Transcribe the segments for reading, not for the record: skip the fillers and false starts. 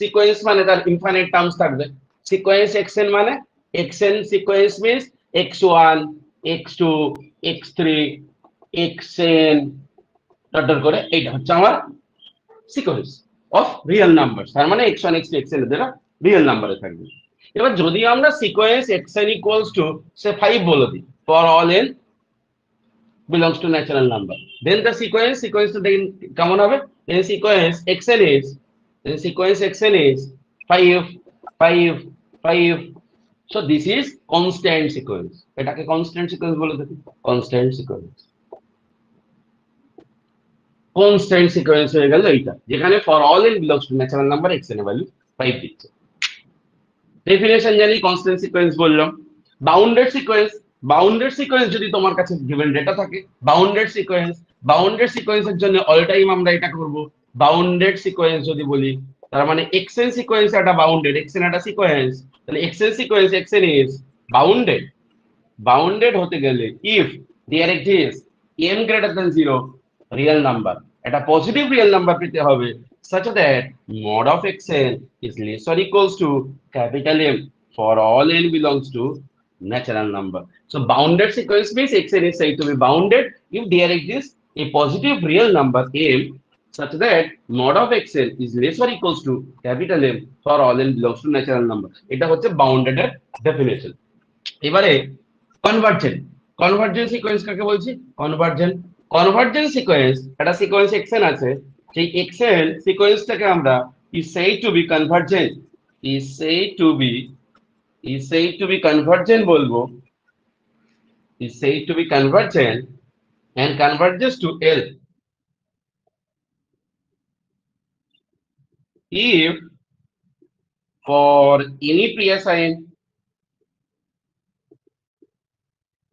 Sequence মানে তার infinite terms থাকবে। সিকোয়েন্স xn মানে xn sequence means x1 x2 x3 xn dot dot করে এইটা হচ্ছে আমার সিকোয়েন্স অফ রিয়েল নাম্বার। তার মানে x1 x2 xn এদের রিয়েল নাম্বারে থাকবে। এবার যদি আমরা sequence xn equals to say 5 বলে দিই for all n belongs to natural number, then the sequence to then কেমন হবে? then sequence xn is 5 5 5. so this is constant sequence, এটাকে constant sequence বলে দেখি। constant sequence হয়ে গেল এইটা, যেখানে for all n belongs to natural number xn এর ভ্যালু 5 দিচ্ছে। ডেফিনেশন জানি, কনস্ট্যান্ট সিকোয়েন্স বললাম। বাউন্ডেড সিকোয়েন্স যদি তোমার কাছে গিভেন ডেটা থাকে, বাউন্ডেড সিকোয়েন্সের জন্য অল টাইম আমরা এটা করব। বাউন্ডেড সিকোয়েন্স যদি বলি, তার মানে এক্সএন সিকোয়েন্স একটা বাউন্ডেড, এক্সএন একটা সিকোয়েন্স, তাহলে x n sequence x n is bounded হতে গেলে if there exist n greater than 0 real number, একটা পজিটিভ রিয়েল নাম্বার পেতে হবে such that mod of xn is less or equals to capital M for all n belongs to natural number. So bounded sequence means xn is said to be bounded if there exists a positive real number m such that mod of xn is less or equals to capital M for all n belongs to natural number. এটা হচ্ছে bounded এর definition. এবারে convergent sequence কাকে বলছি? Convergent sequence, একটা sequence xn আছে, সেই xn সিকোয়েন্সটাকে আমরা is said to be convergent বলবো, is said to be convergent and converges to L if for any pre-assigned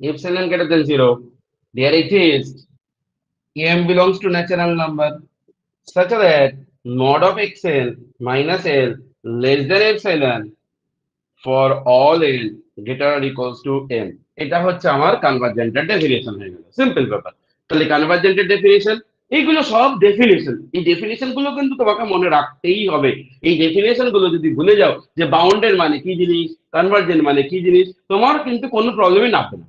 epsilon greater than 0 there exists m belongs to natural number such that mod of xn minus L less than epsilon for all L greater or equals to m. এটা হচ্ছে আমার কনভার্জেন্টের definition হয়ে গেল, simple ব্যাপার। তাহলে কনভার্জেন্টের definition, এইগুলো সব definition, এই ডেফিনেশন গুলো কিন্তু তোমাকে মনে রাখতেই হবে। এই ডেফিনেশন গুলো যদি ভুলে যাও যে বাউন্ডেড মানে কি জিনিস, কনভার্জেন্ট মানে কি জিনিস, তোমার কিন্তু কোনো প্রবলেমই নামবে না,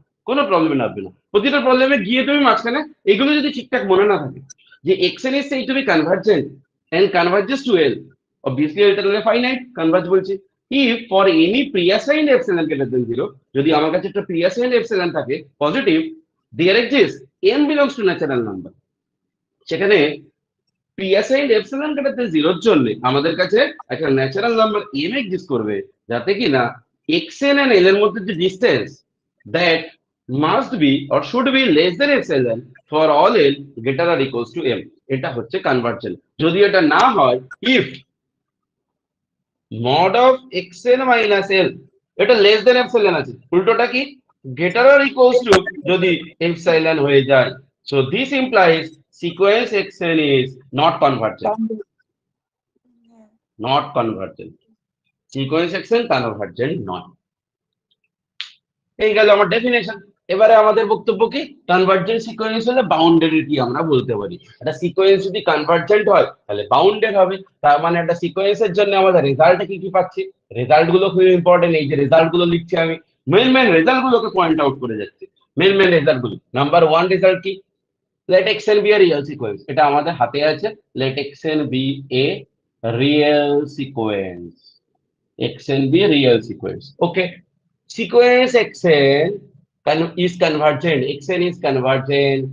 প্রতিটা প্রবলেমে গিয়ে তুমি মাঝখানে এগুলো যদি ঠিকঠাক মনে না থাকে যে xn is said to be convergent and converges to L, obviously এটা তাহলে ফাইনাইট কনভার্জ বলছি। if for any pre-assigned epsilon greater than 0, যদি আমার কাছে একটা pre-assigned epsilon থাকে positive, there exists n belongs to natural number, সেখানে pre-assigned epsilon greater than 0 এর জন্য আমাদের কাছে একটা ন্যাচারাল নাম্বার m এক্সিস্ট করবে, যাতে কিনা xn and L এর মধ্যে যে distance that must be or should be less than epsilon for all L greater or equals to m. এটা হচ্ছে কনভার্জেন্ট। যদি এটা না হয়, if mod of xn minus L এটা লেস দেন এপসাইলন আছে, উল্টোটা কি গ্রেটার অর ইকুয়ালস টু যদি এপসাইলন হয়ে যায়, so this implies sequence xn is not convergent, sequence xn convergent নয়। এই গেল আমার ডেফিনেশন। এবারে আমাদের বক্তব্য কি? কনভার্জেন্ট সিকোয়েন্স হলে বাউন্ডেড আমরা বলতে পারি। একটা সিকোয়েন্স যদি কনভার্জেন্ট হয় তাহলে বাউন্ডেড হবে, তার মানে একটা সিকোয়েন্সের জন্য আমাদের রেজাল্টে কি কি পাচ্ছি, রেজাল্ট গুলো খুবই ইম্পর্টেন্ট। এই যে রেজাল্ট গুলো লিখছি আমি, মেন রেজাল্ট গুলোকে পয়েন্ট আউট করে যাচ্ছি। মেন রেজাল্ট গুলো, নাম্বার 1 রেজাল্ট কি? let xn be a real sequence, এটা আমাদের হাতে আছে, let xn be a real sequence, xn be a real sequence, okay. Sequence xn is convergent, xn is convergent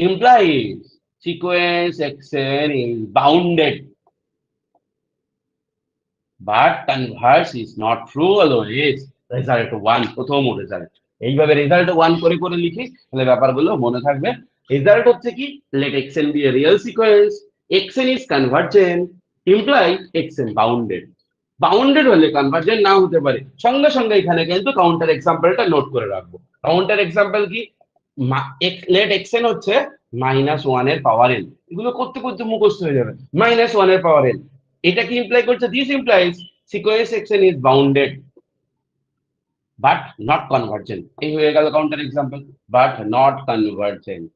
implies sequence xn is bounded, but converse is not true always. result 1 প্রথম result, এইভাবে result 1 করে করে লিখি, তাহলে ব্যাপারগুলো মনে থাকবে। Result হচ্ছে কি, let xn be a real sequence, xn is convergent implies xn bounded হলে কনভার্জেন্ট না হতে পারে। সঙ্গে সঙ্গে এখানে কিন্তু কাউন্টার এক্সাম্পলটা নোট করে রাখবো। কাউন্টার এক্সাম্পল কি, লেট xn হচ্ছে -1 এর পাওয়ার n, এগুলো করতে করতে মুখস্থ হয়ে যাবে। -1 এর পাওয়ার n, এটা কি ইমপ্লাই করছে? This implies sequence xn is bounded but not convergent. এই হয়ে গেল counter example, but not convergent.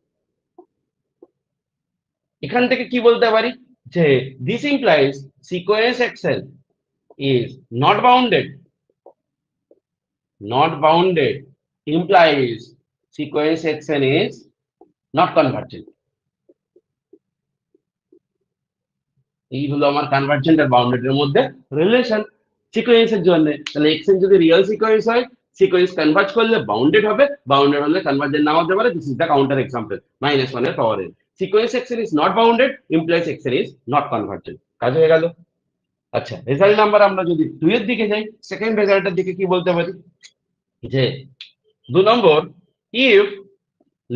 এখান থেকে কি বলতে পারি, যে this implies sequence xn is not bounded implies sequence xn is not convergent. এই হলো আমার কনভার্জেন্ট আর বাউন্ডেড এর মধ্যে রিলেশন সিকোয়েন্সের জন্য। তাহলে xn যদি রিয়েল সিকোয়েন্স হয়, সিকোয়েন্স কনভার্জ করলে বাউন্ডেড হবে, বাউন্ডেড হলে কনভার্জেন্ট না হতে পারে। This is the counter example -1 এর power n। Sequence xn is not bounded implies xn is not convergent। কাজ হয়ে গেল। আচ্ছা, রেজাল্ট নাম্বার আমরা যদি 2 এর দিকে যাই, সেকেন্ড রেজাল্টের দিকে কি বলতে পারি যে 2 নম্বর, if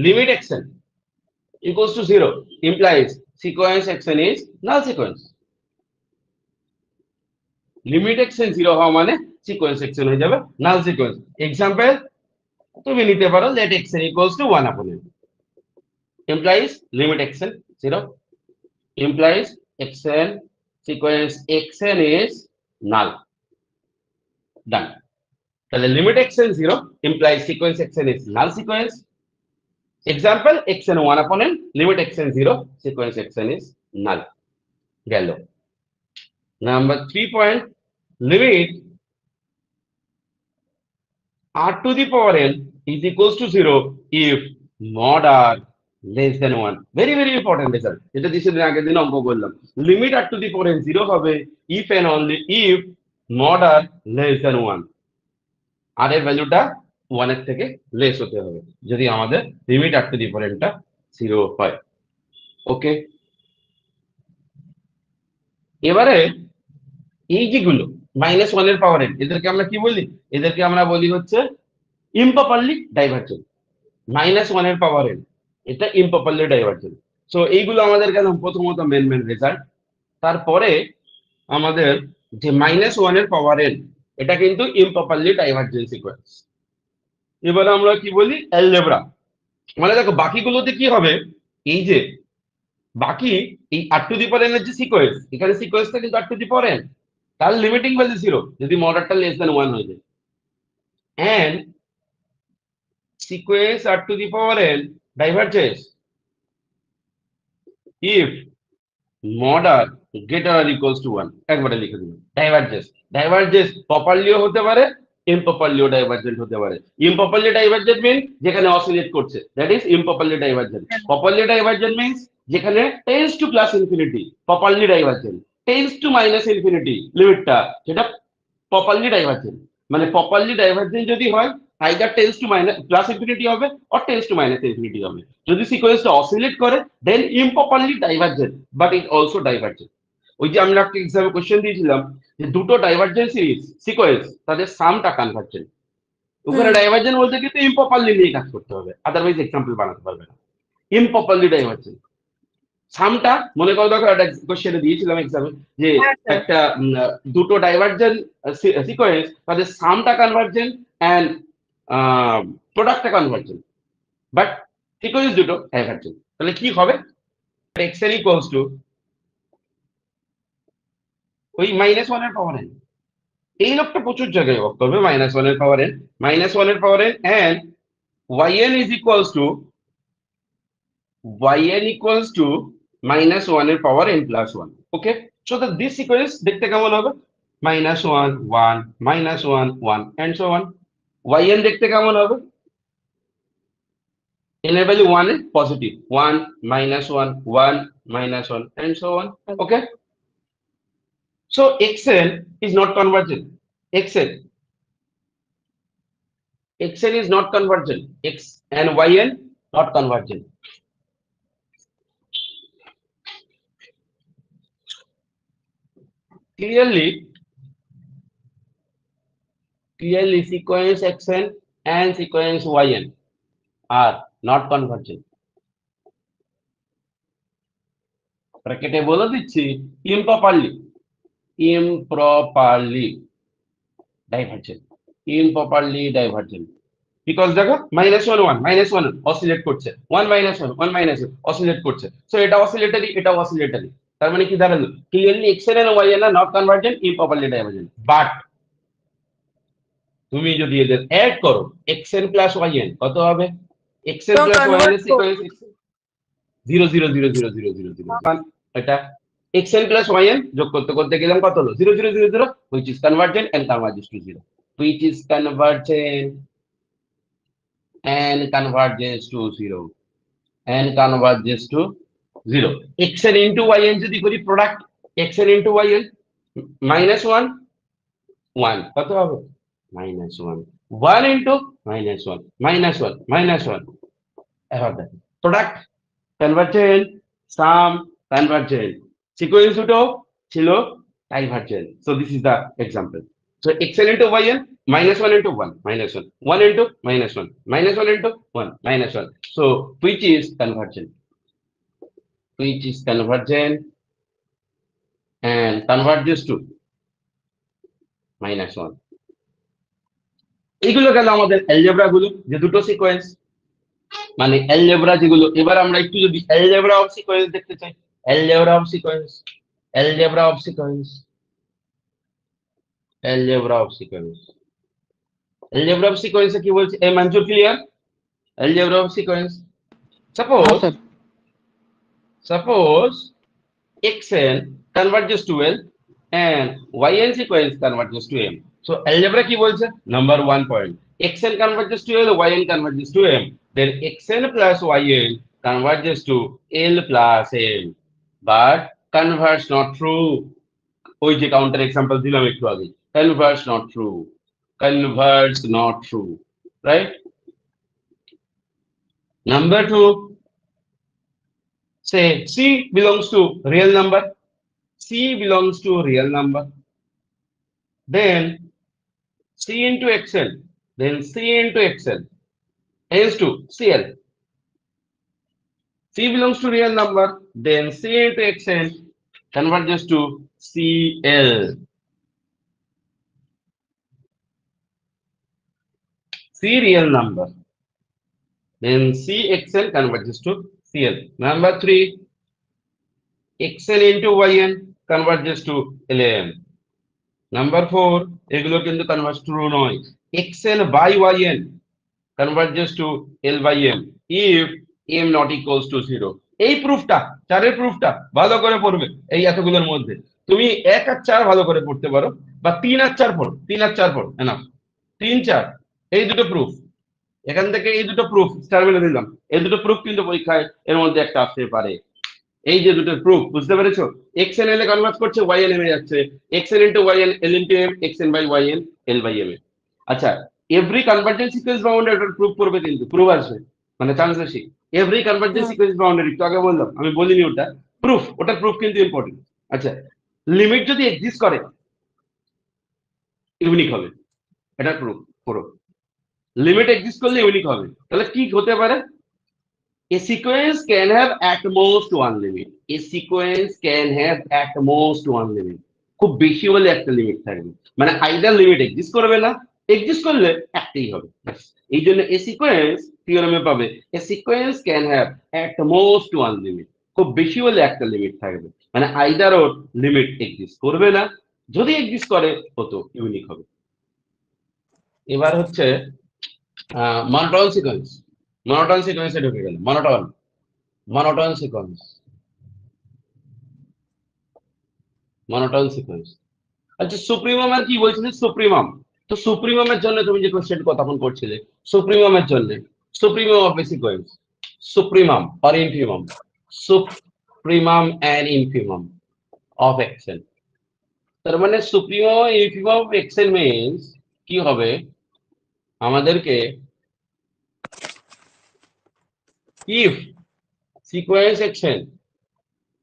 limit xn equals to 0 implies sequence xn is null sequence। Limit xn 0 হওয়া মানে সিকোয়েন্স xn হয়ে যাবে নাল সিকোয়েন্স। এক্সাম্পল তুমি নিতে পারো let xn equals to 1 upon n implies limit xn 0 implies xn sequence xn is null। Done. তাহলে limit xn 0 implies sequence xn is null sequence। Example xn 1 upon n, limit xn 0 sequence xn is null। গেল। Number 3 point, limit r to the power n is equals to 0 if mod r less than 1। very important result, এটা দিয়েছিলেন আগের দিন অঙ্ক বললাম। limit r to the power n 0 হবে if and only if mod r less than 1। r এর ভ্যালুটা 1 এর থেকে লেস হতে হবে যদি আমাদের limit r to the power n টা 0 হয়। ওকে, এবারে এই যেগুলো -1 এর পাওয়ার n, এদেরকে আমরা কি বলি? এদেরকে আমরা বলি হচ্ছে ইম্প্রপারলি ডাইভারজেন্ট। -1 এর পাওয়ার n, এটা ইম্প্রপারলি ডাইভারজেন্ট। সো এইগুলো আমাদের গেল প্রথমত মেন রেজাল্ট। তারপরে আমাদের যে -1 এর পাওয়ার n, এটা কিন্তু ইম্প্রপারলি ডাইভারজেন্ট সিকোয়েন্স। এবারে আমরা কি বলি? অ্যালজেব্রা। মানে দেখো বাকিগুলোতে কি হবে, এই যে বাকি এই r to the power n এর যে সিকোয়েন্স, এখানে সিকোয়েন্সটা কিন্তু r to the power n, তার লিমিটিং ভ্যালু 0 যদি মডারটা লেস দ্যান 1 হয়ে যায়। and sequence r to the power n diverges if mod r greater or equals to 1। একবারে লিখে দিন diverges প্রপারলিও হতে পারে, improperlyও ডাইভারজেন্ট হতে পারে। improperly divergent means যেখানে অসিলেট করছে, that is improperly divergent। properly divergent means যেখানে tends to plus infinity, properly divergent. Tends to minus infinity লিমিটটা, সেটা প্রপারলি ডাইভারজেন্ট। মানে প্রপারলি ডাইভারজেন্ট যদি হয়, either tends to minus plus infinity হবে or tends to minus infinity হবে। যদি সিকোয়েন্সটা অসিলেট করে then improperly divergent, but it also divergent. ওই যে আমরা একটা এক্সামে কোশ্চেন দিয়েছিলাম যে দুটো ডাইভারজেন্ট সিকোয়েন্স, তাদের সামটা কনভার্জেন্ট। ওখানে ডাইভারজেন্ট বলতে কিন্তু ইম্প্রপারলি নিয়ে কাজ করতে হবে, আদারওয়াইজ এক্সাম্পল বানাতে পারবে না। ইম্প্রপারলি ডাইভারজেন্ট সামটা মনে করো, দেখো একটা কোশ্চেনে দিয়েছিলাম এক্সামে যে একটা দুটো ডাইভারজেন্ট সিকোয়েন্স, তাদের সামটা কনভার্জেন্ট এন্ড প্রোডাক্টটা কনভার্জেন্ট, বাট সিকোয়েন্স দুটো ডাইভারজেন্ট। তাহলে কি হবে? xn equals to ওই -1 এর পাওয়ার n। এই লোকটা প্রচুর জায়গায় বলতে হবে -1 এর পাওয়ার n, -1 এর power n and yn is equals to -1 এর power n plus 1। Okay, so the this sequence দেখতে কেমন হবে? -1 1 -1 1 and so on। yn দেখতে কেমন হবে? n এর value 1 A positive, 1 -1 1 -1 and so on। Okay, so xn is not convergent। xn is not convergent, x and yn not convergent। clearly sequence xn and sequence yn are not convergent। ব্র্যাকেটে বলে দিচ্ছি improperly divergent। Because দেখো -1 1 -1 oscillate করছে, 1 -1 1 -1 oscillate করছে, so এটা oscillatory, এটা oscillatory. তার মানে কি দাঁড়ালো? Clearly xn and yn are not convergent, improperly divergent। But তুমি যদি এদের অ্যাড করো xn প্লাস yn কত হবে? xn প্লাস yn এর সিকোয়েন্স 0 0 0 0 0 0 0 এটা xn plus yn যোগ করতে করতে গেলাম কত হলো 0 0 0 0 which is convergent and converges to 0 which is convergent and converges to 0 and converges to 0 xn into yn যদি করি product xn into yn minus 1 1 কত হবে minus 1 1 into minus 1 minus 1 minus 1 এবার দেখো product convergent sum convergent sequence দুটো ছিল divergent so this is the example so xn into yn minus 1 into 1 minus 1 1 into minus 1 minus 1 into 1 minus 1 so which is convergent and converges to minus 1 এইগুলো গেল আমাদের algebra গুলো যে দুটো sequence মানে algebra যেগুলো এবার আমরা একটু যদি অ্যালজেব্রা অফ সিকোয়েন্স দেখতে চাই algebra of sequence algebra of sequence algebra of sequence algebra of সিকোয়েন্সে কি বলছে এই Manzur clear algebra of sequence हाँ suppose sir suppose xn converges to L and yn sequence converges to M. So algebra কি বলছে? Number 1 point. xn converges to L, yn converges to M. Then xn plus yn converges to L plus M. But converge not true. ওই যে counter example দিলাম একটু আগে. Converge not true. Converge not true. Right? Number 2. Say C belongs to real number. C belongs to real number. Then C into XL. Then C into XL. Hence to CL. C belongs to real number. Then C into XL converges to CL. C real number. Then CXL converges to CL. Number 3. XL into YN converges to LAM. Number 4, এগুলো কিন্তু converge true নয় xl by yn converges to l by m if m not equals to 0 এই প্রুফটা চারের প্রুফটা ভালো করে পড়বে এই এতগুলোর মধ্যে তুমি 1 আর 4 ভালো করে পড়তে পারো বা 3 আর 4 পড়ো 3 আর 4 পড়ো এনাফ 3 4 এই দুটো প্রুফ এখান থেকে এই দুটো প্রুফ স্টার মেলে দিলাম এই দুটো প্রুফ কিন্তু পরীক্ষায় এর মধ্যে একটা আসতে পারে এই যে দুটো প্রুফ বুঝতে পেরেছো xn l এ কনভার্ট করছে yn m এ যাচ্ছে xn into yn l into m xn by yn l by m আচ্ছা এভরি কনভার্জেন্ট সিকোয়েন্স বাউন্ডারি ওটার প্রুফ করবে কিন্তু প্রুফ আসবে মানে চান্স বেশি এভরি কনভার্জেন্ট সিকোয়েন্স বাউন্ডারি একটু আগে বললাম আমি বলিনি ওটা প্রুফ ওটার প্রুফ কিন্তু ইম্পর্টেন্ট আচ্ছা লিমিট যদি এক্সিস্ট করে ইউনিক হবে এটা প্রুফ পুরো লিমিট এক্সিস্ট করলে ইউনিক হবে তাহলে কি হতে পারে A sequence can have at most one limit. A sequence can have at most one limit. খুব বেশি হলে একটা লিমিট থাকবে মানে আইদার লিমিট এক্সিস্ট করবে না এক্সিস্ট করলে একটাই হবে এই জন্য এ সিকোয়েন্স থিওরেমে পাবে a sequence can have at most one limit. খুব বেশি হলে একটা লিমিট থাকবে মানে আইদার ওর লিমিট এক্সিস্ট করবে না যদি এক্সিস্ট করে তো ইউনিক হবে এবার হচ্ছে মনোটোন সিকোয়েন্স মনোটোন সিকোয়েন্সে ঢুকে গেল মনোটোন সিকোয়েন্স মনোটোন সিকোয়েন্স আচ্ছা সুপ্রিমাম আর কি বলছিলে সুপ্রিমাম তো সুপ্রিমামের জন্য তুমি যে কোশ্চেন কথা তখন করছিলে সুপ্রিমামের জন্য supremum of a sequence supremum or infimum supremum and infimum of x n তার মানে supremum infimum of x n means কি হবে আমাদেরকে if sequence xn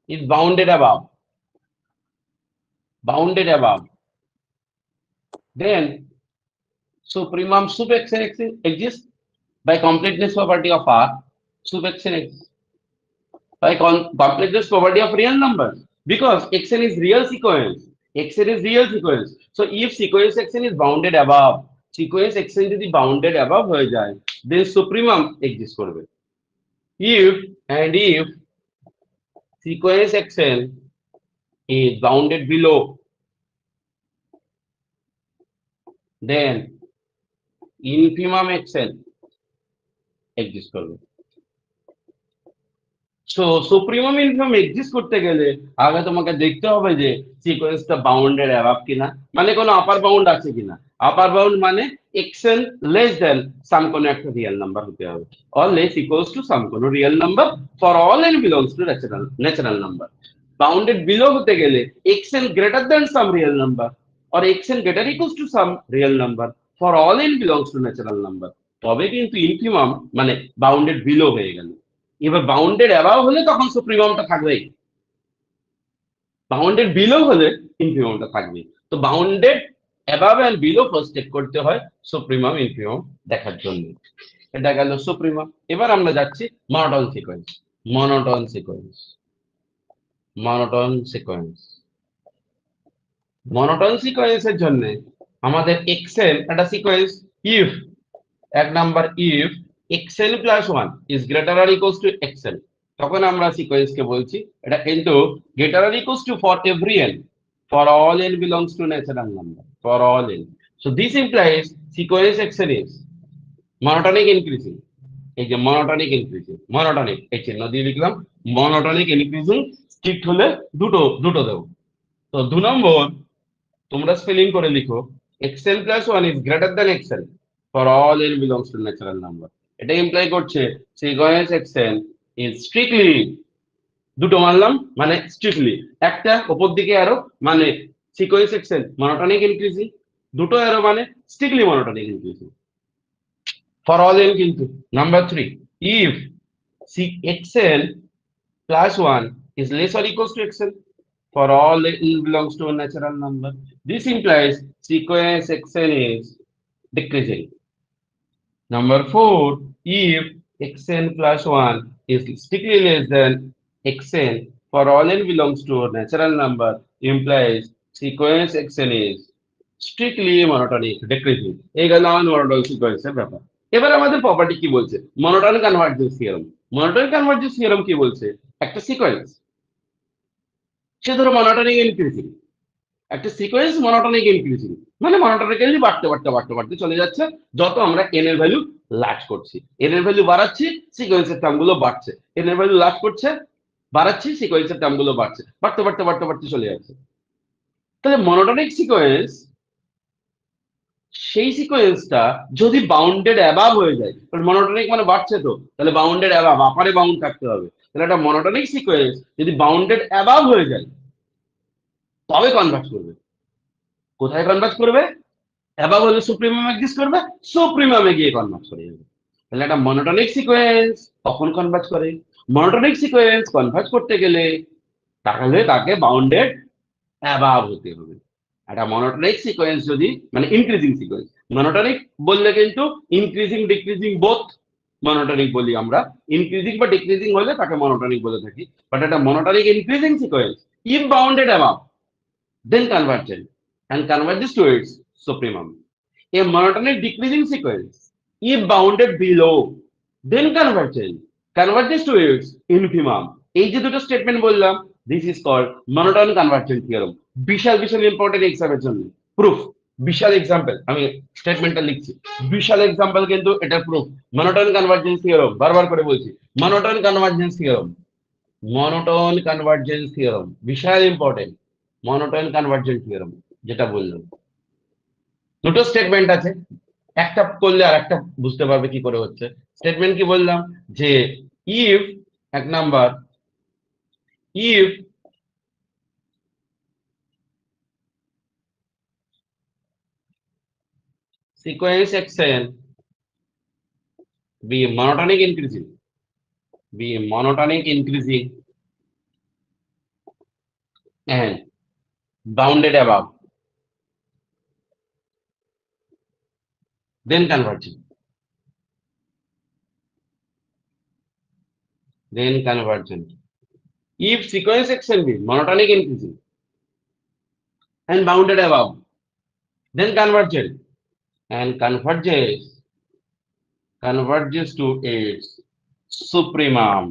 is bounded above then supremum sub xn exists by completeness property of R sub xn exists by completeness property of real numbers because xn is real sequence so if sequence xn is bounded above sequence xn যদি bounded above হয়ে যায় then supremum exists করবে if sequence xn is bounded below then infimum xn exist করবে so সুপ্রিমম infimum exist করতে গেলে আগে তোমাকে দেখতে হবে যে সিকোয়েন্সটা বাউন্ডেড অ্যাবাভ কিনা, মানে কোনো আপার বাউন্ড আছে কিনা। আপার বাউন্ড মানে এক্সেল লেস দেন সাম কোনো একটা রিয়েল নাম্বার হতে হবে, or less equals to some কোনো real number for all n belongs to natural number. Bounded below হতে গেলে x n greater than some real number, or x n greater equals to some real number for all n belongs to natural number. তবে কিন্তু infimum মানে bounded below হয়ে গেল। এবার bounded above হলে তখন সুপ্রিমামটা থাকবেই, বাউন্ডেড বিলো হলে ইনফিমামটা থাকবেই। তো bounded above and below first check করতে হয় সুপ্রিমাম ইনফিমাম দেখার জন্য। এটা গেল সুপ্রিমাম। এবার আমরা যাচ্ছি monotone sequence. Monotone sequence, monotone sequence, monotone সিকোয়েন্সের জন্য আমাদের এক্সেল একটা সিকোয়েন্স। ইফ এক number, if x n plus one is greater আর ইকুয়ালস টু এক্সেল, তখন আমরা সিকোয়েন্সকে বলছি এটা কিন্তু গ্রেটার আর equals to for every n, for all n belongs to natural number, for all n. So this implies sequence x n is monotonic increasing. এই যে মনোটনিক ইনক্রিজিং, মনোটনিক এই চিহ্ন দিয়ে লিখলাম, মনোটনিক ইনক্রিজিং। স্ট্রিক্ট হলে দুটো দুটো দেবো। তো 2 নম্বর তোমরা স্পেলিং করে লিখো, x n plus one is greater than x n for all n belongs to natural number. এটা ইমপ্লাই করছে সিকোয়েন্স এক্সেল ইজ স্ট্রিক্টলি, দুটো মানলাম মানে স্ট্রিক্টলি, একটা উপর দিকে আরো মানে সিকোয়েন্স এক্সেল মনোটনিক ইনক্রিজিং, দুটো অ্যারো মানে strictly monotonic increasing for all n. কিন্তু number 3, if x n plus 1 is less or equals to xn for all n belongs to a natural number. This implies sequence xn is decreasing. Number 4, if xn plus 1 is strictly less than xn for all n belongs to a natural number, implies sequence xn is strictly monotonic decreasing. এই গেল আমার monotone সিকোয়েন্সের ব্যাপার। এবার আমাদের property কি বলছে, monotone convergence theorem. Monotone convergence theorem কি বলছে, একটা সিকোয়েন্স সে ধরো মনোটনিক ইনক্রিজিং, একটা সিকোয়েন্স মনোটনিক ইনক্রিজিং মানে মনোটনিক্যালি বাড়তে বাড়তে বাড়তে বাড়তে চলে যাচ্ছে। যত আমরা এন এর ভ্যালু লার্জ করছি, এন এর ভ্যালু বাড়াচ্ছি, সিকোয়েন্সের টার্ম গুলো বাড়ছে, এন এর ভ্যালু লার্জ করছে, বাড়াচ্ছি, সিকোয়েন্সের টার্ম গুলো বাড়ছে, বাড়তে বাড়তে বাড়তে বাড়তে চলে যাচ্ছে। তাহলে মনোটনিক সিকোয়েন্স, সেই সিকোয়েন্সটা যদি বাউন্ডেড অ্যাবাভ হয়ে যায়, মনোটনিক মানে বাড়ছে, তো তাহলে বাউন্ডেড অ্যাবাভ, আপারে বাউন্ড থাকতে হবে। তাহলে একটা মনোটনিক সিকোয়েন্স যদি বাউন্ডেড অ্যাবাভ হয়ে যায় তবে কনভার্ট করবে। কোথায় কনভার্ট করবে, অ্যাবাভ হলে সুপ্রিমাম এক্সিস্ট করবে, সুপ্রিমামে গিয়ে কনভার্ট করে যাবে। তাহলে একটা মনোটনিক সিকোয়েন্স কখন কনভার্ট করে, মনোটনিক সিকোয়েন্স কনভার্ট করতে গেলে তাহলে তাকে বাউন্ডেড অ্যাবাভ হতে হবে। একটা মনোটনিক সিকোয়েন্স যদি মানে ইনক্রিজিং সিকোয়েন্স, মনোটনিক বললে কিন্তু ইনক্রিজিং ডিক্রিজিং বোথ মনোটনিক বলি আমরা, ইনক্রিজিং বা ডিক্রিজিং হলে তাকে মনোটনিক বলে থাকি। বাট একটা monotonic increasing sequence if bounded above then convergent and converges to its supremum. A monotonic decreasing sequence, if bounded below, then convergent, converges to its infimum. এই যে দুটো স্টেটমেন্ট বললাম, this is called monotone convergent theorem. বিশাল বিশাল important এক্সামের জন্য proof, বিশাল example, আমি স্টেটমেন্টটা লিখছি, বিশাল এক্সাম্পল কিন্তু এটা প্রুফ। মনোটন কনভার্জেন্স থিওরেম, বারবার করে বলছি, monotone convergence theorem, monotone convergence theorem বিশাল ইম্পর্টেন্ট। মনোটন কনভার্জেন্ট থিওরেম যেটা বললাম, দুটো স্টেটমেন্ট আছে, একটা করলে আর একটা বুঝতে পারবে কি করে হচ্ছে। স্টেটমেন্ট কি বললাম, যে ইফ এক number, if sequence xn be monotonic increasing, be monotonic increasing and bounded above, then converging, then convergent. If sequence xn be monotonic increasing and bounded above, then convergent and converges to its supremum.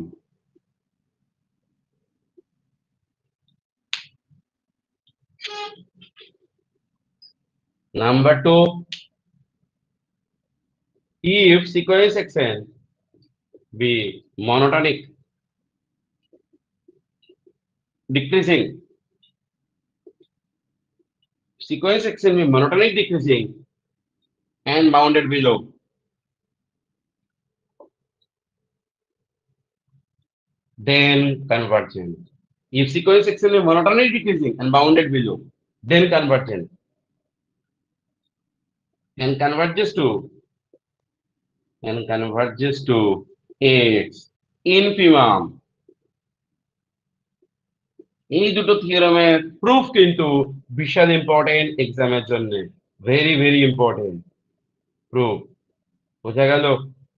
Number 2, if sequence xn be monotonic decreasing. Sequence xn में monotonic decreasing and bounded below. Then convergent. If sequence xn is monotonic decreasing and bounded below, then convergent. And converges to its infimum. এই দুটো থিওরামের proof কিন্তু বিশাল important এক্সামের জন্য, very very important proof. বোঝা গেল?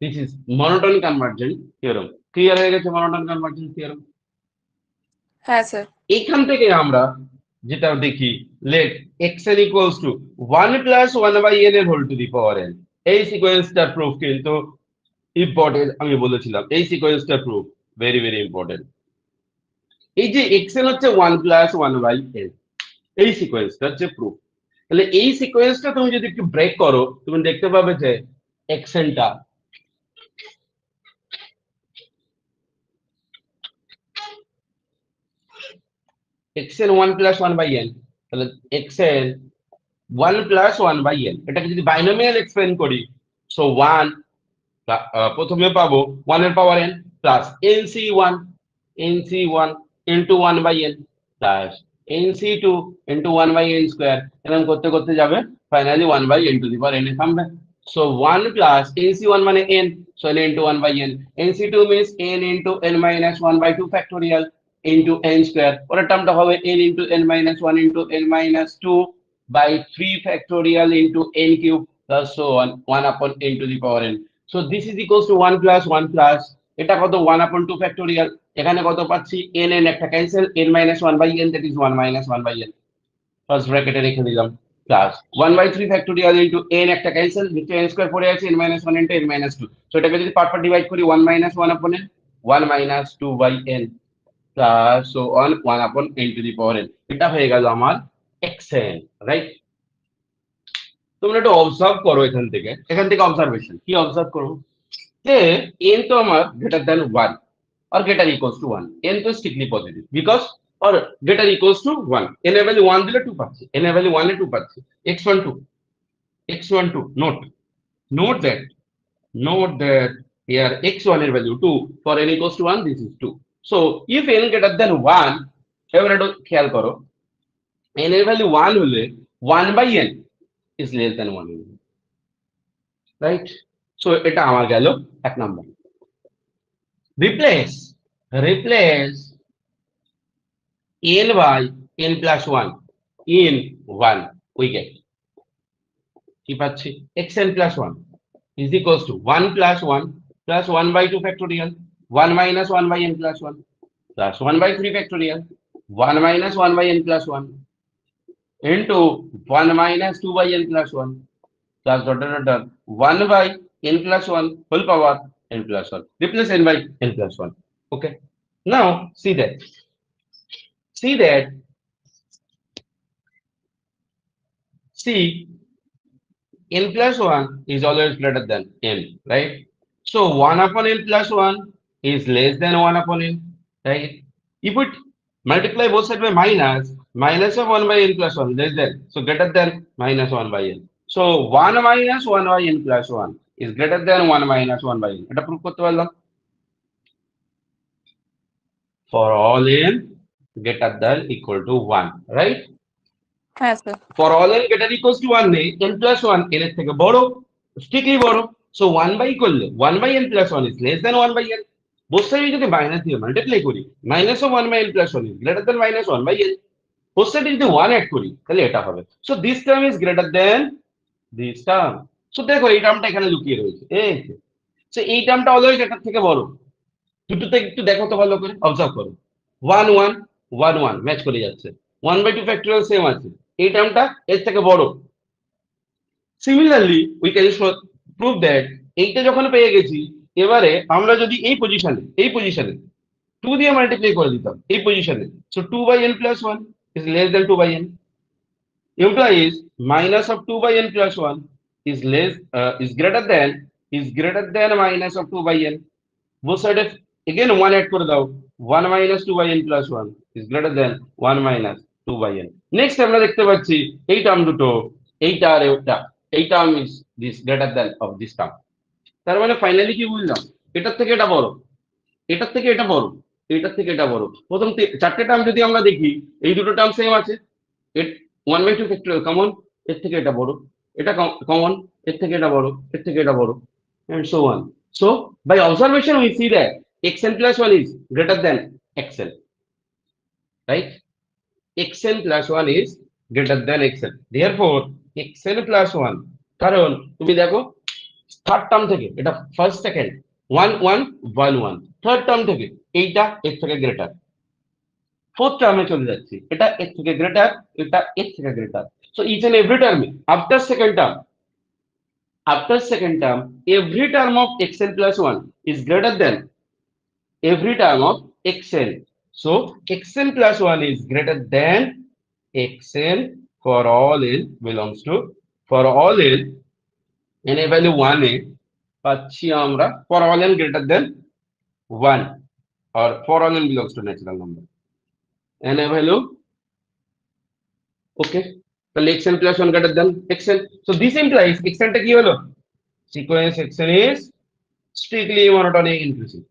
This is monotone convergent theorem. Clear হয়ে গেছে monotone convergent theorem? হ্যাঁ স্যার। এখান থেকে আমরা যেটা দেখি, let xn equals to 1 plus 1 by n এর whole to the power n। এই সিকোয়েন্সটার প্রুফ কিন্তু ইম্পর্টেন্ট, আমি বলেছিলাম এই সিকোয়েন্সটার প্রুফ ভেরি ভেরি ইম্পর্টেন্ট। এই যে xn হচ্ছে 1 প্লাস 1 বাই n, এই সিকোয়েন্সটা হচ্ছে প্রুফ। তাহলে এই সিকোয়েন্সটা তুমি যদি একটু ব্রেক করো, তুমি দেখতে পাবে যে xnটা xn 1 প্লাস 1 বাই n, তাহলে xn 1 প্লাস 1 বাই n, এটাকে যদি বাইনোমিয়াল এক্সপ্লেন করি, সো 1 প্রথমে পাবো 1 এর power n plus nc1 into 1 by n plus nc2 into 1 by n square, এরকম করতে করতে যাবে finally 1 by n to the power n এ থামবে। সো 1 প্লাস nc1 মানে n, so n into 1 by n, nc2 means n into n minus 1 by 2 factorial into n square, পরের টার্মটা হবে n into n minus 1 into n minus 2 by 3 factorial into n cube plus so on 1 upon n to the power n. So this is equals to 1 plus 1 plus এটা কত 1 upon 2 factorial, এখানে কত পাচ্ছি n একটা cancel, n minus 1 by n, that is 1 minus 1 by n, first ব্র্যাকেটে রেখে দিলাম, plus 1 by 3 factorial into n একটা ক্যান্সেল, নিচে n স্কয়ার পড়ে আছে n minus 1 into n minus 2, so এটাকে যদি পার্ট পার্ট ডিভাইড করি 1 minus 1 upon n, 1 minus 2 by n plus so on 1 upon n to the power n, এটা হয়ে গেল আমার xn, রাইট? তোমরা একটু অবজার্ভ করো, এখান থেকে অবজারভেশন কি অবজার্ভ করো যে n তো আমার greater than 1 or greater equals to 1, n তো strictly positive because or greater equals to 1, n এর ভ্যালু 1 দিলে 2 পাচ্ছি, n এর ভ্যালু 1 এ 2 পাচ্ছি, x12 note that here x1 এর value 2, for n equals to 1 this is 2, so if n greater than 1, এবার একটু খেয়াল করো n এর ভ্যালু 1 হলে 1 by n is less than 1, right? So এটা আমার গেল এক number. replace n by n plus 1 in 1, we get কি পাচ্ছি xn plus 1 is equals to 1 plus 1 plus 1 by 2 factorial, 1 minus 1 by n plus 1 plus 1 by 3 factorial, 1 minus 1 by n plus 1 into 1 minus 2 by n plus 1 plus dot dot dot dot 1 by n plus 1 whole power n plus 1, replace n by n plus 1. Okay, now see that n plus 1 is always greater than n, right? So 1 upon n plus 1 is less than 1 upon n, right? If we multiply both sides by minus of 1 by n plus 1 less than, so greater than minus 1 by n, so 1 minus 1 by n plus 1 is greater than 1 minus 1 by n, এটা proof করতে পারলাম। For all n greater than equal to 1, right? হ্যাঁ sir. For all n greater equals to 1 নেই, n plus 1 n এর থেকে বড়, strictly বড়, so 1 by করলে 1 by n plus 1 is less than 1 by n, both side যদি minus দিয়ে multiply করি minus of 1 by n plus 1 is greater than minus 1 by n, both side যদি 1 add করি তাহলে এটা হবে, so this term is greater than this term, so দেখো এই টার্মটা এখানে লুকিয়ে রয়েছে, এই so এই টার্মটা অলওয়েজ এটার থেকে বড়, দুটোতে একটু দেখো তো ভালো করে অবজার্ভ করো, 1 1 1 1 ম্যাচ করে যাচ্ছে, 1 by 2 factorial সেম আছে, এই টার্মটা এর থেকে বড়। Similarly we can prove that এইটা যখন পেয়ে গেছি, এবারে আমরা যদি এই পজিশনে 2 দিয়ে মাল্টিপ্লাই করে দিতাম এই পজিশনে, so 2 by n plus 1 is less than 2 by n, implies minus of 2 by n plus 1 is greater than minus of 2 by n, both side again 1 add করে দাও, 1 minus 2 by n plus 1 is greater than 1 minus 2 by n. Next আমরা দেখতে পাচ্ছি এই term দুটো, এইটা আর এই term is this greater than of this term. তার মানে ফাইনালি কি বুঝলাম, এটার থেকে এটা বড়, এটার থেকে এটা বড়, এটার থেকে এটা বড়। প্রথম চারটে টার্ম যদি আমরা দেখি, এই দুটো টার্ম সেম আছে, 1/2 ফ্যাক্টরিয়াল কমন, এর থেকে এটা বড়, এটা কমন, এর থেকে এটা বড়, এর থেকে এটা বড়, and so on. So by observation we see that xn plus 1 is greater than xn, right? xn plus 1 is greater than xn. Therefore xn plus 1, কারণ তুমি দেখো থার্ড টার্ম থেকে এটা ফার্স্ট সেকেন্ড 1 1 1 1, থার্ড টার্ম থেকে এইটা এর থেকে greater, fourth টার্মে চলে যাচ্ছি, এটা এর থেকে গ্রেটার, এটা এর থেকে greater. So each and every টার্মে after second term, every term of xn plus 1 is greater than every term of xn. So xn plus 1 is greater than xn for all n belongs to, for all n n a value 1 এ পাচ্ছি আমরা for all n greater than 1 or for all n belongs to natural number n a value, okay, তাহলে xn plus 1 greater than xn. So this implies xn টা কি হলো, sequence xn is strictly monotonic increasing.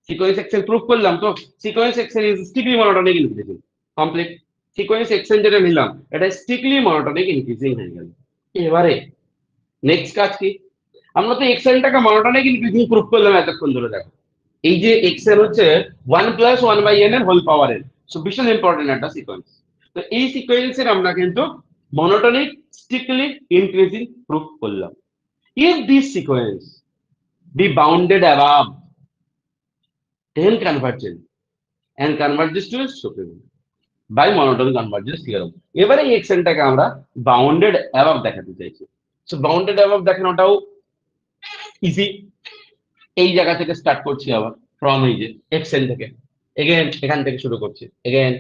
Sequence xn proof করলাম তো, sequence xn is strictly monotonic increasing, complete. sequence xn যেটা নিলাম এটা strictly monotonic increasing হয়ে গেল। এবারে নেক্সট কাজ কি, আমরা তো xn টাকে monotonic increasing প্রুফ করলাম এতক্ষণ ধরে। দেখো এই যে xn হচ্ছে 1 plus 1 by n এর হোল পাওয়ার n, সো ভীষণ ইম্পর্টেন্ট একটা সিকোয়েন্স। তো এই সিকোয়েন্সের আমরা কিন্তু monotonic strictly increasing প্রুফ করলাম। if this sequence be bounded above then convergent and converges to its supremum by monotonic convergence theorem. এবারে এই xn টাকে আমরা বাউন্ডেড অ্যাবভ দেখাতে চাইছি। সো বাউন্ডেড অ্যাবভ দেখানোটাও ইজি, এই জায়গা থেকে স্টার্ট করছি আবার ফ্রম এই যে xn থেকে, এগেন এখান থেকে শুরু করছি, এগেন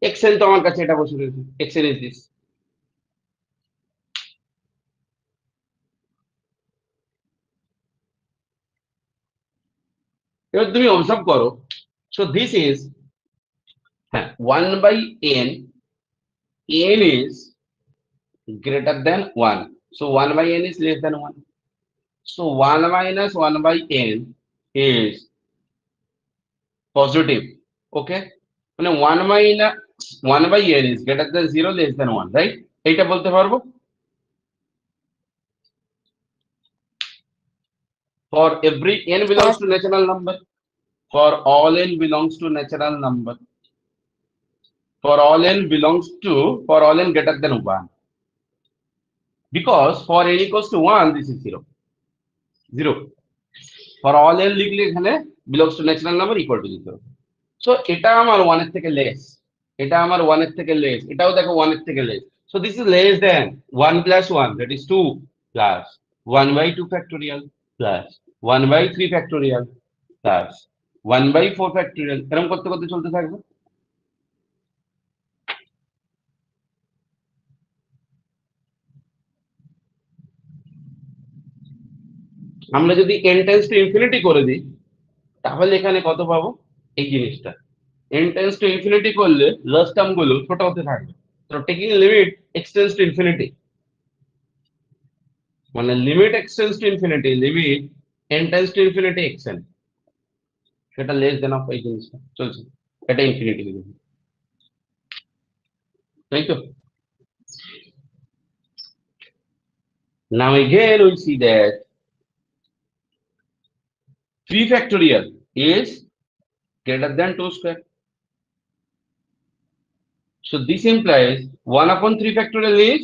xn তো আমার কাছে এটা বসে রয়েছে, xn is this, এবার তুমি অবজার্ভ করো। সো দিস ইজ, হ্যাঁ, 1 by n, n is greater than 1, so 1 by n is less than 1, so 1 minus 1 by n is positive, okay, মানে 1 minus 1 by n is greater than 0 less than 1, right? এইটা বলতে পারবো। for every n belongs to natural number, for all n belongs to natural number, for all n belongs to, for all n greater than 1, because for n equals to 1 this is 0 0, for all n লিখলে এখানে belongs to natural number equal to 0, so এটা আমার 1 এর থেকে less, এটা আমার 1 এর থেকে লেস, এটাও দেখো 1 এর থেকে less, so this is less than 1 plus 1, that is 2 plus 1 by 2 factorial plus 1 by 3 factorial plus 1 by 4 factorial, এরকম করতে করতে চলতে থাকবে। আমরা যদি n টেন্স টু ইনফিনিটি করে দিই তাহলে এখানে কত পাবো, এই জিনিসটা n টেন্স টু ইনফিনিটি করলে লাস্ট টার্ম গুলো ছোট হতে থাকবে। তো taking limit x tends to infinity, মানে limit x tends to infinity, limit n tends to infinity xn, সেটা লেস দেন অফ এই জিনিসটা চলছে, এটা ইনফিনিটি, তাই তো। Now again we see that 3 factorial is greater than 2 square. So this implies 1 upon 3 factorial is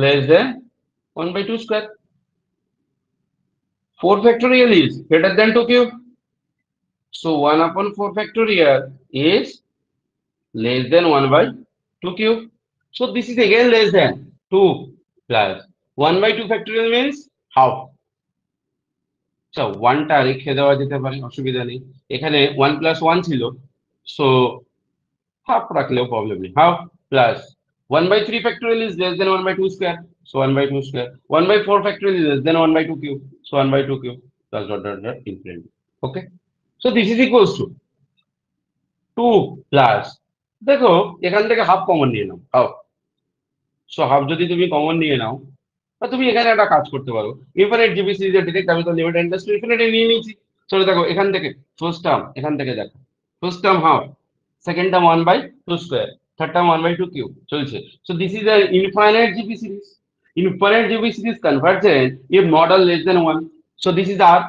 less than 1 by 2 square. 4 factorial is greater than 2 cube. So 1 upon 4 factorial is less than 1 by 2 cube. So this is again less than 2 plus 1 by 2 factorial means half. So 1 টা রেখে দেওয়া যেতে পারে, অসুবিধা নেই। এখানে 1 plus 1 ছিল, so half রাখলেও প্রবলেম নেই, half plus 1 by 3 factorial is less than 1 by 2 square, so 1 by 2 square, 1 by 4 factorial is less than 1 by 2 cube, so 1 by 2 cube, plus dot dot dot infinity, okay. So this is equals to two plus, দেখো এখান থেকে half common নিয়ে নাও, half. So half যদি তুমি common নিয়ে নাও, বা তুমি এখানে একটা কাজ করতে পারো, ইনফিনিট জিবি সিরিজের ডিরেক্ট আমি তো লিমিট এন্ডার্স টু ইনফিনিটি নিয়ে নিয়েছি। চলো দেখো এখান থেকে ফার্স্ট টার্ম, এখান থেকে দেখো first term half, second term 1/2 square, third term 1/2 cube চলছে। So this is an infinite GP series. Infinite GP series convergent if model less than 1. So this is R,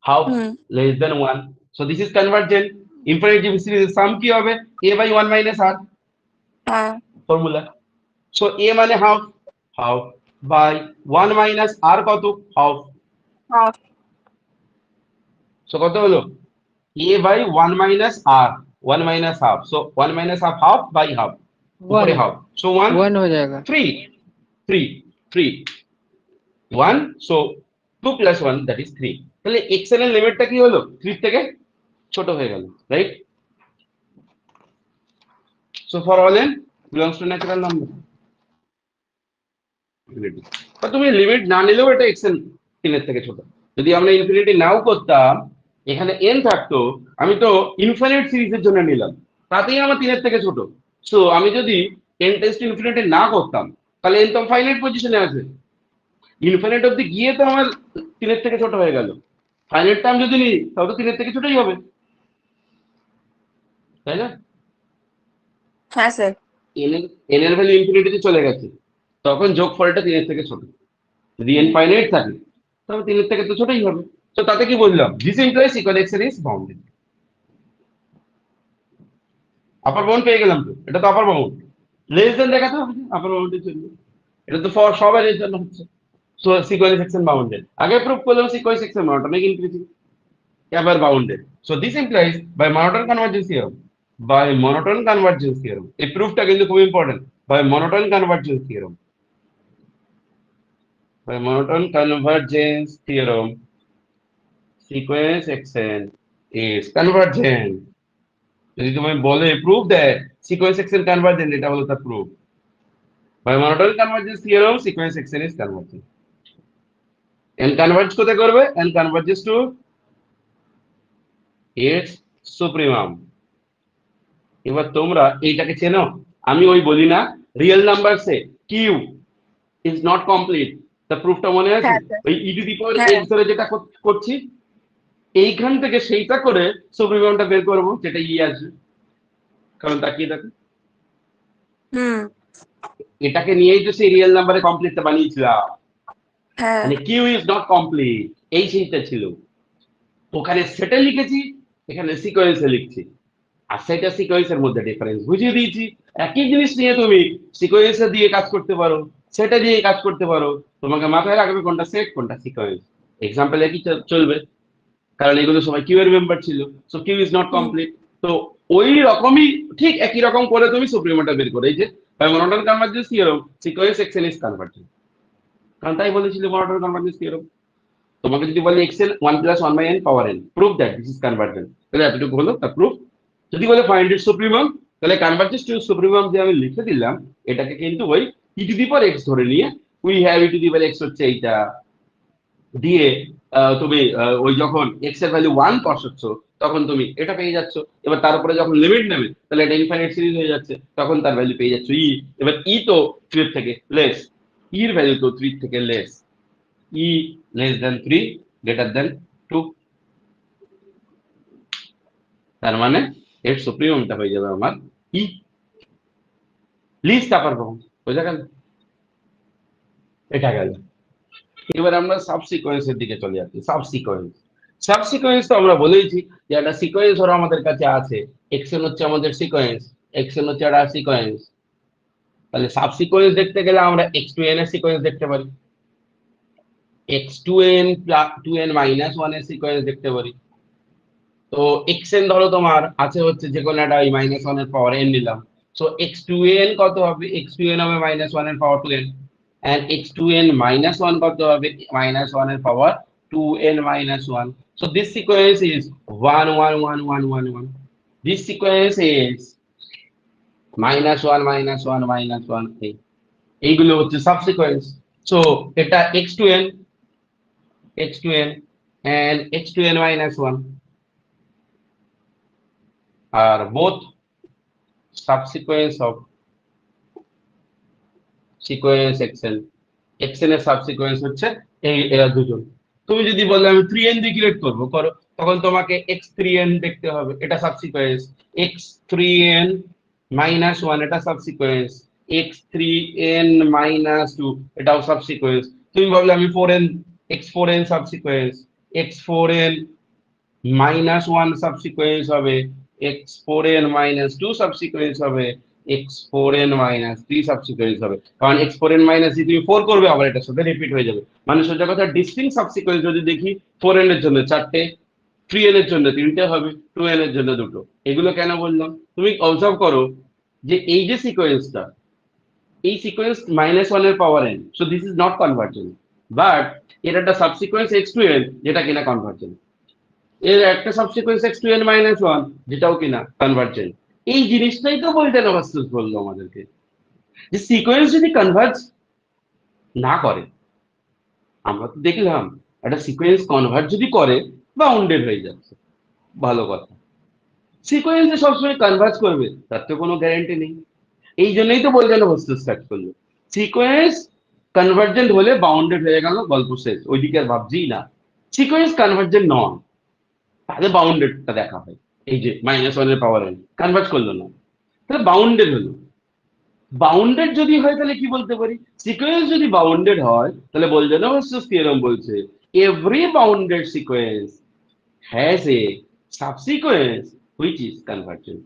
half hmm less than 1. So this is convergent. Infinite GP series sum কি হবে? A by 1 minus R হ্যাঁ formula. So A মানে half, half by 1 minus R কত? Half. Half So কত হলো? A by 1 minus R, 1 minus half. So 1 minus half, half by half. One উপরে half. So 1, one हो जाएगा 3, 3, 3, 1. So 2 plus 1, that is 3. তাহলে x এর লিমিটটা কি হলো? 3 থেকে ছোট হয়ে গেল, right? So for all n belongs to natural number. বা তুমি লিমিট না নিলেও এটা x এর 3 এর থেকে ছোট। যদি আমরা ইনফিনিটি নাও করতাম, এখানে n থাকতো, আমি তো ইনফিনিট সিরিজের জন্য নিলাম, তাতেই আমার 3 এর থেকে ছোট। সো আমি যদি n টেস্ট ইনফিনিটি না করতাম, তাহলে n তো ফাইনাইট পজিশনে আছে, ইনফিনিট অব্দি গিয়ে তো আমার 3 এর থেকে ছোট হয়ে গেল। ফাইনাইট টার্ম যদি নিই তাহলে তো 3 এর থেকে ছোটই হবে, তাই না? হ্যাঁ স্যার n এর ভ্যালু ইনফিনিটিতে চলে গেছে, তখন যোগফলটা 3 এর থেকে ছোট। যদি n ফাইনাইট থাকে তবে 3 এর থেকে তো ছোটই হবে। তো তাতে কি বললাম? This implies equal x is bounded. Upper bound পেয়ে গেলাম, তো এটা তো আপার বাউন্ড। লেস দেন দেখাতে হবে আপার বাউন্ডের জন্য, এটা তো ফর সবার এর জন্য হচ্ছে। সো সিকোয়েন্স সেকশন বাউন্ডেড, আগে প্রুভ করলাম সিকোয়েন্স সেকশন মনোটনিক ইনক্রিজিং এবার bounded. So this implies by monotone convergence theorem, by monotone convergence theorem, এই প্রুফটা কিন্তু খুব important, by monotone convergence theorem, by monotone convergence theorem sequence section is convergent. যদি তুমি বলে prove that sequence section convergent, এটা হলো তার proof. By monotonic convergence theorem sequence section is convergent. And converge কোথায় করবে? And কনভার্জেস to its supremum. এবার তোমরা এইটাকে চেনো, আমি ওই বলি না রিয়েল নাম্বারসে কিউ ইজ নট কমপ্লিট, তার প্রুফটা মনে আছে? হ্যাঁ স্যার ওই ই টু দি পাওয়ার হ্যাঁ এক্স ধরে যেটা করছি, এইখান থেকে সেইটা করে সুপ্রিমামটা বের করবো, যেটা ই আসবে। কারণ তাকিয়ে দেখো, হুম এটাকে নিয়েই তো সেই রিয়েল নাম্বারে কমপ্লিটটা বানিয়েছিলাম, হ্যাঁ মানে কিউ ইজ নট কমপ্লিট, এই সেইটা ছিল। ওখানে সেটা লিখেছি, এখানে সিকোয়েন্সে লিখছি, আর সেটা সিকোয়েন্সের মধ্যে ডিফারেন্স বুঝিয়ে দিয়েছি। একই জিনিস নিয়ে তুমি সিকোয়েন্সে দিয়ে কাজ করতে পারো, সেটা দিয়ে কাজ করতে পারো, তোমাকে মাথায় রাখবে কোনটা সেট কোনটা সিকোয়েন্স। এক্সাম্পল একই চলবে, কারণ এগুলো সবাই কিউ এর মেম্বার ছিল। So Q is not hmm complete. তো ওই রকমই ঠিক একই রকম করে তুমি সুপ্রিমোটা বের করে, এই যে monotone convergence theorem sequence section is convergent, কারণ তাই বলেছিল মনোটন কনভার্জেন্স থিওরেম। তোমাকে যদি বলে x N 1 + 1/n power n prove that this is convergent, তাহলে এতটুকু হলো তার প্রুফ। যদি বলে ফাইন্ড ইট সুপ্রিমাম, তাহলে কনভার্জেন্স টু সুপ্রিমাম যে আমি লিখে দিলাম, এটাকে কিন্তু ওই ই টু দি পাওয়ার এক্স ধরে নিয়ে, we have E two the power x হচ্ছে এইটা দিয়ে, তুমি ওই যখন এক্স এর ভ্যালু 1 বসাচ্ছ, তখন তুমি এটা পেয়ে যাচ্ছ। এবার তার উপরে যখন লিমিট নেবে, তাহলে এটা ইনফাইনাইট সিরিজ হয়ে যাচ্ছে, তখন তার ভ্যালু পেয়ে যাচ্ছ ই। এবার ই তো 3 থেকে লেস, ইর ভ্যালু তো 3 থেকে লেস, ই লেস দেন 3 গ্রেটার দেন 2, তার মানে এর সুপ্রিমমটা হয়ে যাবে আমার ই, লিস্ট আপার বাউন্ড। বোঝা গেল? এটা গেল। এবার আমরা সাবসিকোয়েন্সের দিকে চলে যাচ্ছি। সাবসিকোয়েন্স তো আমরা বলেইছি যে একটা সিকোয়েন্স ধরো আমাদের কাছে আছে, এক্সএন হচ্ছে আমাদের সিকোয়েন্স, এক্সএন হচ্ছে একটা সিকোয়েন্স, তাহলে সাবসিকোয়েন্স দেখতে গেলে আমরা এক্স টু এন এর সিকোয়েন্স দেখতে পারি, x two N plus 2n - 1 এর সিকোয়েন্স দেখতে পারি। তো এক্সএন ধরো তোমার আছে হচ্ছে যে কোনো একটা -1 এর পাওয়ার n নিলাম। সো এক্স টু এন কত হবে? এক্স টু এন হবে -1 এর পাওয়ার 2n, and x2n minus 1 কত হবে? -1 এর পাওয়ার 2n minus 1. So this sequence is 1 1 1 1 1 1. This sequence is -1 -1 -1 এইগুলো হচ্ছে সাবসিকোয়েন্স। সো এটা x2n and x2n minus 1, আর both subsequence of sequence x n, x n এর সাবসিকোয়েন্স হচ্ছে এরা দুজন। তুমি যদি বলে আমি 3n দিয়ে ক্রিয়েট করবো, করো, তখন তোমাকে x3n দেখতে হবে, এটা সাবসিকোয়েন্স। x3n মাইনাস 1 এটা সাবসিকোয়েন্স। x3n মাইনাস 2 এটাও সাবসিকোয়েন্স। তুমি ভাবলে আমি 4n, x4n সাবসিকোয়েন্স, x4n মাইনাস 1 সাবসিকোয়েন্স হবে, x4n মাইনাস 2 সাবসিকোয়েন্স হবে, x4n মাইনাস 3 সাবসিকোয়েন্স হবে। কারণ x4n মাইনাস তুমি 4 করবে, আবার এটার সাথে রিপিট হয়ে যাবে। মানে সোজা কথা ডিস্টিংক্ট সাবসিকোয়েন্স যদি দেখি, 4n এর জন্য 4টে, 3n এর জন্য 3টে হবে, 2n এর জন্য 2টো। এগুলো কেন বললাম, তুমি অবজার্ভ করো যে এই যে সিকোয়েন্সটা, এই সিকোয়েন্স -1 এর power n, so this is not convergent. But এর একটা সাবসিকোয়েন্স x2n যেটা কিনা কনভার্জেন্ট, এর একটা সাবসিকোয়েন্স x2n মাইনাস 1 যেটাও কিনা কনভার্জেন্ট। এই জিনিসটাই তো বলতে নবাস্তুস বললো আমাদেরকে, যে সিকোয়েন্স যদি কনভার্জ না করে, আমরা তো দেখলাম একটা সিকোয়েন্স কনভার্ট যদি করে বাউন্ডেড হয়ে যাচ্ছে, ভালো কথা। সিকোয়েন্সে সবসময় কনভার্জ করবে তার তো কোনো গ্যারান্টি নেই। এই জন্যই তো বলতে নবাস্তুস স্টার্ট করলো, সিকোয়েন্স কনভার্জেন্ট হলে বাউন্ডেড হয়ে গেল, গল্প শেষ, ওইদিকে আর ভাবছি না। সিকোয়েন্স কনভার্জেন্ট নয়, তাহলে বাউন্ডেডটা দেখা হয়। এই যে -1 এর পাওয়ার n কনভার্ট করলো না, তাহলে বাউন্ডেড হলো। বাউন্ডেড যদি হয় তাহলে কি বলতে পারি, সিকোয়েন্স যদি বাউন্ডেড হয় তাহলে বোলজানোভ-ভার্সেস থিওরেম বলছে every bounded sequence has a সাবসিকোয়েন্স which is convergent.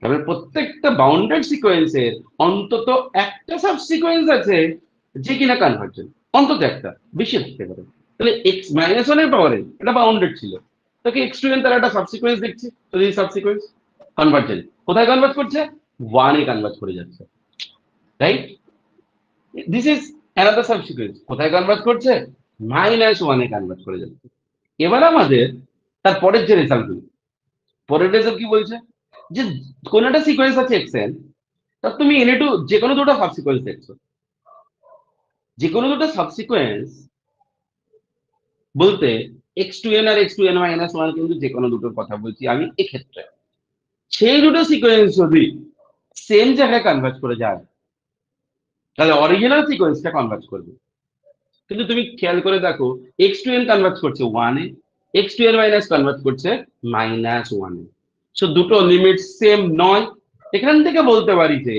তাহলে প্রত্যেকটা বাউন্ডেড সিকোয়েন্সের অন্তত একটা সাবসিকোয়েন্স আছে যে কিনা কনভার্জেন্ট, অন্তত একটা, বেশি থাকতে পারে। তাহলে x-1 এর পাওয়ারে এটা বাউন্ডেড ছিল, তাকে x2n তার একটা সাবসিকোয়েন্স দেখছি, তো এই সাবসিকোয়েন্স কনভার্জেন্ট কোথায় কনভার্ট করছে, 1 এ কনভার্ট করে যাচ্ছে, রাইট? দিস ইজ অ্যানাদার সাবসিকোয়েন্স, কোথায় কনভার্ট করছে, -1 এ কনভার্ট করে যাচ্ছে। এবার আমাদের তার পরের যে রেজাল্টগুলো, পরের রেজাল্ট কি বলছে, যে কোন একটা সিকোয়েন্স আছে xn, তা তুমি n2 যে কোনো দুটো সাবসিকোয়েন্স দেখছো, যে কোনো দুটো সাবসিকোয়েন্স বলতে x2n আর x2n মাইনাস 1 কিন্তু যে কোনো দুটোর কথা বলছি আমি এক্ষেত্রে। সেই দুটো সিকোয়েন্স যদি সেম জায়গায় কনভার্ট করে যায়, তাহলে অরিজিনাল সিকোয়েন্সটা কনভার্ট করবে। কিন্তু তুমি খেয়াল করে দেখো, x2n কনভার্ট করছে 1 এ, x2n মাইনাস কনভার্ট করছে -1 এ। সো দুটো লিমিট সেম নয়। এখান থেকে বলতে পারি যে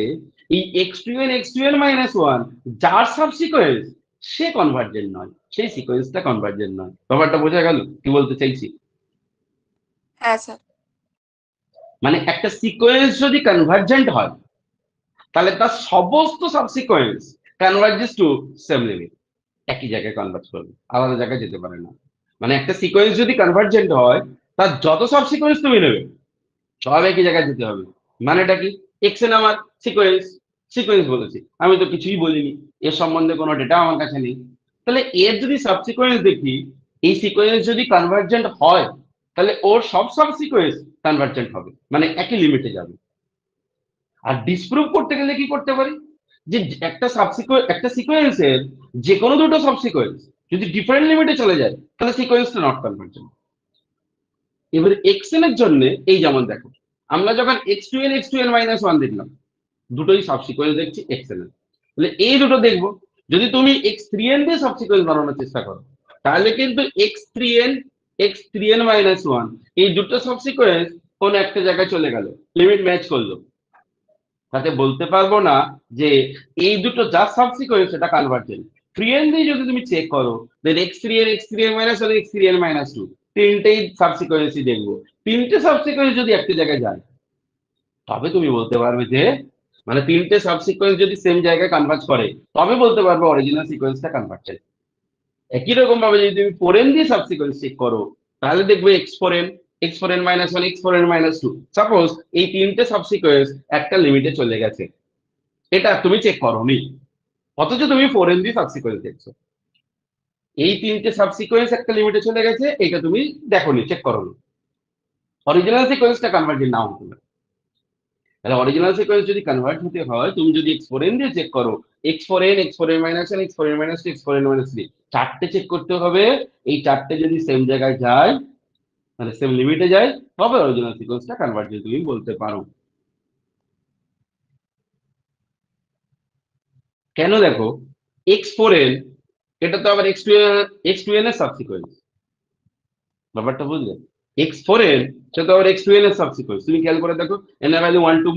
এই x2n মাইনাস 1 যার সাবসিকোয়েন্স সে কনভার্জেন্ট নয়, সেই সিকোয়েন্সটা কনভার্জেন্ট নয়। ব্যাপারটা বোঝা গেল কি বলতে চাইছি? হ্যাঁ স্যার। মানে একটা সিকোয়েন্স যদি কনভার্জেন্ট হয় তাহলে তার সমস্ত সাবসিকোয়েন্স কনভার্জেস টু সেম লিমিট, একই জায়গায় কনভার্জ করবে, আলাদা জায়গায় যেতে পারে না। মানে একটা সিকোয়েন্স যদি কনভার্জেন্ট হয়, তার যত সাবসিকোয়েন্স তুমি নেবে সব একই জায়গায় যেতে হবে। মানেটা কি, এক্সএন আমার সিকোয়েন্স, সিকোয়েন্স বলেছি, আমি তো কিছুই বলিনি, এর সম্বন্ধে কোনো ডেটা আমার কাছে নেই। তাহলে এর যদি সাবসিকোয়েন্স দেখি, এই সিকোয়েন্স যদি কনভার্জেন্ট হয়, তাহলে ওর সব সাবসিকোয়েন্স কনভার্জেন্ট হবে, মানে একই লিমিটে যাবে। আর ডিসপ্রুভ করতে গেলে কি করতে পারি, যে একটা সিকোয়েন্সের যে কোনো দুটো সাবসিকোয়েন্স যদি ডিফারেন্ট লিমিটে চলে যায়, তাহলে সিকোয়েন্সটা নট কনভার্জেন্ট। এবার এক্সএন এর জন্য এই যেমন দেখো, আমরা যখন x2n মাইনাস 1 দেখলাম, দুটোই সাবসিকোয়েন্স দেখছি এক্সএন এর, তাহলে এই দুটো দেখবো। যদি তুমি x3n দিয়ে সাবসিকোয়েন্স বানানোর চেষ্টা করো, তাহলে কিন্তু x3n মাইনাস 1 এই দুটো সাবসিকোয়েন্স কোন একটা জায়গায় চলে গেল, লিমিট ম্যাচ করলো, তাতে বলতে পারবো না যে এই দুটো যা সাবসিকোয়েন্স সেটা কনভার্জেন্ট। 3n দিয়ে যদি তুমি চেক করো, দেন x3n মাইনাস 1 x3n মাইনাস 2 তিনটেই সাবসিকোয়েন্সই দেখবো। তিনটে সাবসিকোয়েন্স যদি একটা জায়গায় যায়, তবে তুমি বলতে পারবে যে, মানে তিনটে সাবসিকোয়েন্স যদি সেম জায়গায় কনভার্জ করে, তবে বলতে পারবে অরিজিনাল সিকোয়েন্সটা কনভার্জেন্ট। একই রকম ভাবে যদি তুমি 4n দিয়ে সাবসিকোয়েন্স চেক করো, তাহলে দেখবে x4n minus 1 x4n minus 2, suppose এই তিনটে সাবসিকোয়েন্স একটা লিমিটে চলে গেছে, এটা তুমি চেক করোনি, অথচ তুমি 4n দিয়ে সাবসিকোয়েন্স দেখছো। এই তিনটে সাবসিকোয়েন্স একটা লিমিটে চলে গেছে, এটা তুমি দেখোনি, চেক করোনি, অরিজিনাল সিকোয়েন্সটা কনভার্জেন্ট নাও হতে পারে। তাহলে অরিজিনাল সিকোয়েন্স যদি কনভার্ট হতে হয়, তুমি যদি x4n দিয়ে চেক করো, x4n minus 1 x4n minus 2 x4n minus 3 চারটে চেক করতে হবে। এই চারটে যদি সেম জায়গায় যায়, মানে সেম লিমিটে যায়, তবে অরিজিনাল সিকোয়েন্সটা কনভার্জেন্ট তুমি বলতে পারো। কেন দেখো, x4n এটা তো আবার x2n এর সাবসিকোয়েন্স, ব্যাপারটা বুঝলে? x4n সেটা তো আবার x2n এর সাবসিকোয়েন্স। তুমি খেয়াল করে দেখো, n এর ভ্যালু 1 2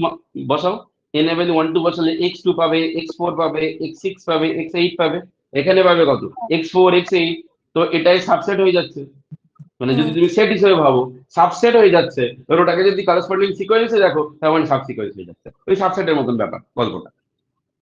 বসাও, n এর ভ্যালু 1 2 বসালে x2 পাবে, x4 পাবে, x6 পাবে, x8 পাবে। এখানে পাবে কত? x4 x8। তো এটাই সাবসেট হয়ে যাচ্ছে, মানে যদি হুম তুমি সেট হিসেবে ভাবো সাবসেট হয়ে যাচ্ছে, এবার ওটাকে যদি করসপন্ডিং সিকোয়েন্সে দেখো তার মানে সাব সিকোয়েন্স হয়ে যাচ্ছে। ওই সাবসেটের মতন ব্যাপার গল্পটা।